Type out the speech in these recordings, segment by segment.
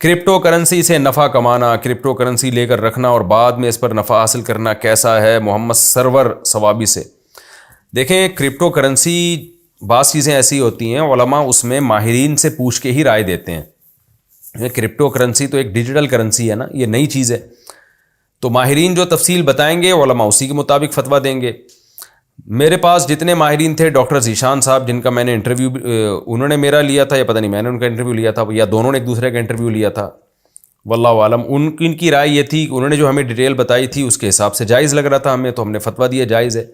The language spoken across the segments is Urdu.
کرپٹو کرنسی سے نفع کمانا، کرپٹو کرنسی لے کر رکھنا اور بعد میں اس پر نفع حاصل کرنا کیسا ہے؟ محمد سرور ثوابی سے۔ دیکھیں کرپٹو کرنسی بعض چیزیں ایسی ہوتی ہیں علماء اس میں ماہرین سے پوچھ کے ہی رائے دیتے ہیں۔ کرپٹو کرنسی تو ایک ڈیجیٹل کرنسی ہے نا، یہ نئی چیز ہے، تو ماہرین جو تفصیل بتائیں گے علماء اسی کے مطابق فتویٰ دیں گے۔ میرے پاس جتنے ماہرین تھے، ڈاکٹر ذیشان صاحب جن کا میں نے انٹرویو انہوں نے میرا لیا تھا، یا پتہ نہیں میں نے ان کا انٹرویو لیا تھا، یا دونوں نے ایک دوسرے کا انٹرویو لیا تھا، واللہ عالم۔ ان کی رائے یہ تھی کہ انہوں نے جو ہمیں ڈیٹیل بتائی تھی اس کے حساب سے جائز لگ رہا تھا ہمیں، تو ہم نے فتویٰ دیا جائز ہے۔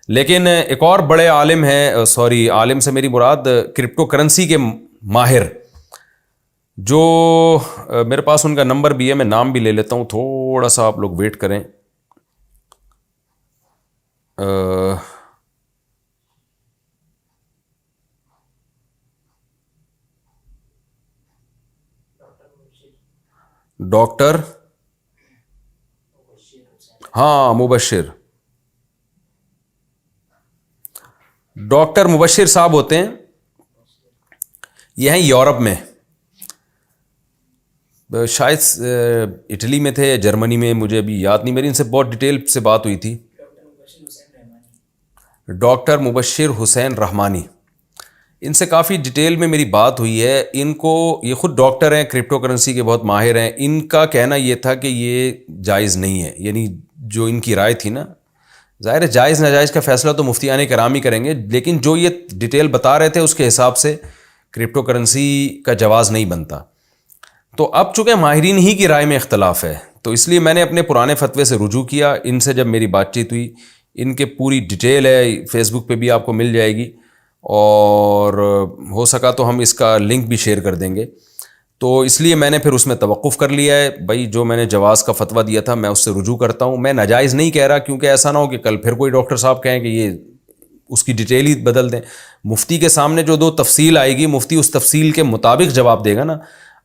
لیکن ایک اور بڑے عالم ہیں، عالم سے میری مراد کرپٹو کرنسی کے ماہر، جو میرے پاس ان کا نمبر بھی ہے، میں نام بھی لے لیتا ہوں، تھوڑا سا آپ لوگ ویٹ کریں۔ ڈاکٹر مبشر، ڈاکٹر مبشر صاحب ہوتے ہیں، یہ ہیں یورپ میں، شاید اٹلی میں تھے یا جرمنی میں، مجھے ابھی یاد نہیں، میری ان سے بہت ڈیٹیل سے بات ہوئی تھی۔ ڈاکٹر مبشر حسین رحمانی، ان سے کافی ڈیٹیل میں میری بات ہوئی ہے۔ ان کو، یہ خود ڈاکٹر ہیں، کرپٹو کرنسی کے بہت ماہر ہیں، ان کا کہنا یہ تھا کہ یہ جائز نہیں ہے، یعنی جو ان کی رائے تھی نا، ظاہر ہے جائز ناجائز کا فیصلہ تو مفتیان کرام ہی کریں گے، لیکن جو یہ ڈیٹیل بتا رہے تھے اس کے حساب سے کرپٹو کرنسی کا جواز نہیں بنتا۔ تو اب چونکہ ماہرین ہی کی رائے میں اختلاف ہے، تو اس لیے میں نے اپنے پرانے فتوے سے رجوع کیا۔ ان سے جب میری بات چیت ہوئی، ان کے پوری ڈیٹیل ہے، فیس بک پہ بھی آپ کو مل جائے گی، اور ہو سکا تو ہم اس کا لنک بھی شیئر کر دیں گے۔ تو اس لیے میں نے پھر اس میں توقف کر لیا ہے، بھائی جو میں نے جواز کا فتویٰ دیا تھا میں اس سے رجوع کرتا ہوں، میں ناجائز نہیں کہہ رہا، کیونکہ ایسا نہ ہو کہ کل پھر کوئی ڈاکٹر صاحب کہیں کہ یہ اس کی ڈیٹیل ہی بدل دیں۔ مفتی کے سامنے جو دو تفصیل آئے گی، مفتی اس تفصیل کے مطابق جواب دے گا نا۔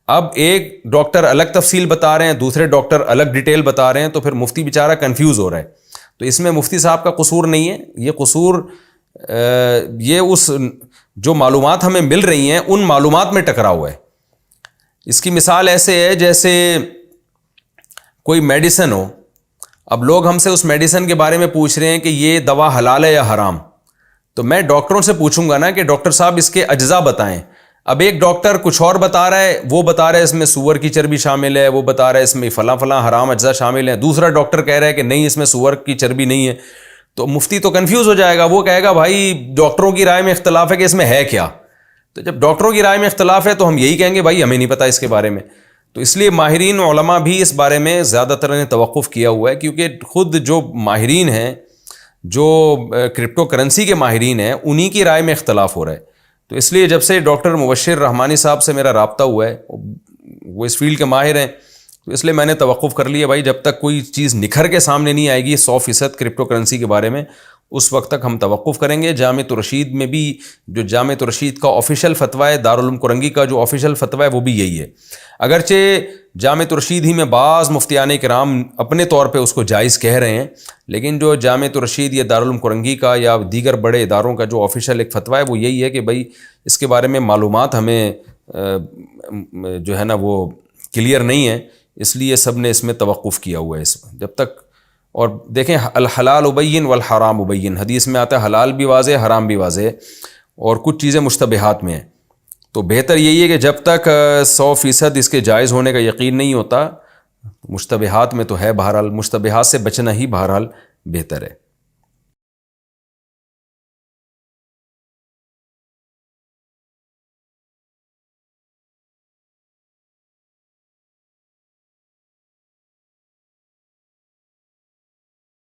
اب ایک ڈاکٹر الگ تفصیل بتا رہے ہیں، دوسرے ڈاکٹر الگ ڈیٹیل بتا رہے ہیں، تو پھر مفتی بیچارہ کنفیوز ہو رہا ہے۔ تو اس میں مفتی صاحب کا قصور نہیں ہے، یہ قصور یہ اس جو معلومات ہمیں مل رہی ہیں ان معلومات میں ٹکرا ہوا ہے۔ اس کی مثال ایسے ہے جیسے کوئی میڈیسن ہو، اب لوگ ہم سے اس میڈیسن کے بارے میں پوچھ رہے ہیں کہ یہ دوا حلال ہے یا حرام، تو میں ڈاکٹروں سے پوچھوں گا نا کہ ڈاکٹر صاحب اس کے اجزاء بتائیں۔ اب ایک ڈاکٹر کچھ اور بتا رہا ہے، وہ بتا رہا ہے اس میں سور کی چربی شامل ہے، وہ بتا رہا ہے اس میں فلاں فلاں حرام اجزاء شامل ہیں، دوسرا ڈاکٹر کہہ رہا ہے کہ نہیں اس میں سور کی چربی نہیں ہے، تو مفتی تو کنفیوز ہو جائے گا، وہ کہے گا بھائی ڈاکٹروں کی رائے میں اختلاف ہے کہ اس میں ہے کیا۔ تو جب ڈاکٹروں کی رائے میں اختلاف ہے تو ہم یہی کہیں گے بھائی ہمیں نہیں پتہ اس کے بارے میں۔ تو اس لیے ماہرین علماء بھی اس بارے میں زیادہ تر نے توقف کیا ہوا ہے، کیونکہ خود جو ماہرین ہیں، جو کرپٹو کرنسی کے ماہرین ہیں، انہی کی رائے میں اختلاف ہو رہا ہے۔ تو اس لیے جب سے ڈاکٹر مبشر رحمانی صاحب سے میرا رابطہ ہوا ہے، وہ اس فیلڈ کے ماہر ہیں، تو اس لیے میں نے توقف کر لیا بھائی جب تک کوئی چیز نکھر کے سامنے نہیں آئے گی 100% کرپٹو کرنسی کے بارے میں، اس وقت تک ہم توقف کریں گے۔ جامعۃ الرشید میں بھی جو جامعۃ الرشید کا آفیشیل فتویٰ ہے، دارالعلوم کرنگی کا جو آفیشیل فتویٰ ہے وہ بھی یہی ہے، اگرچہ جامعۃ الرشید ہی میں بعض مفتیان کرام اپنے طور پہ اس کو جائز کہہ رہے ہیں، لیکن جو جامعۃ الرشید یا دارالعلوم کرنگی کا یا دیگر بڑے اداروں کا جو آفیشیل ایک فتویٰ ہے وہ یہی ہے کہ بھائی اس کے بارے میں معلومات ہمیں جو ہے نا وہ کلیئر نہیں ہے، اس لیے سب نے اس میں توقف کیا ہوا ہے اس میں جب تک۔ اور دیکھیں الحلال ابین والحرام ابین، حدیث میں آتا ہے حلال بھی واضح حرام بھی واضح، اور کچھ چیزیں مشتبہات میں ہیں، تو بہتر یہی ہے کہ جب تک 100% اس کے جائز ہونے کا یقین نہیں ہوتا، مشتبہات میں تو ہے، بہرحال مشتبہات سے بچنا ہی بہرحال بہتر ہے۔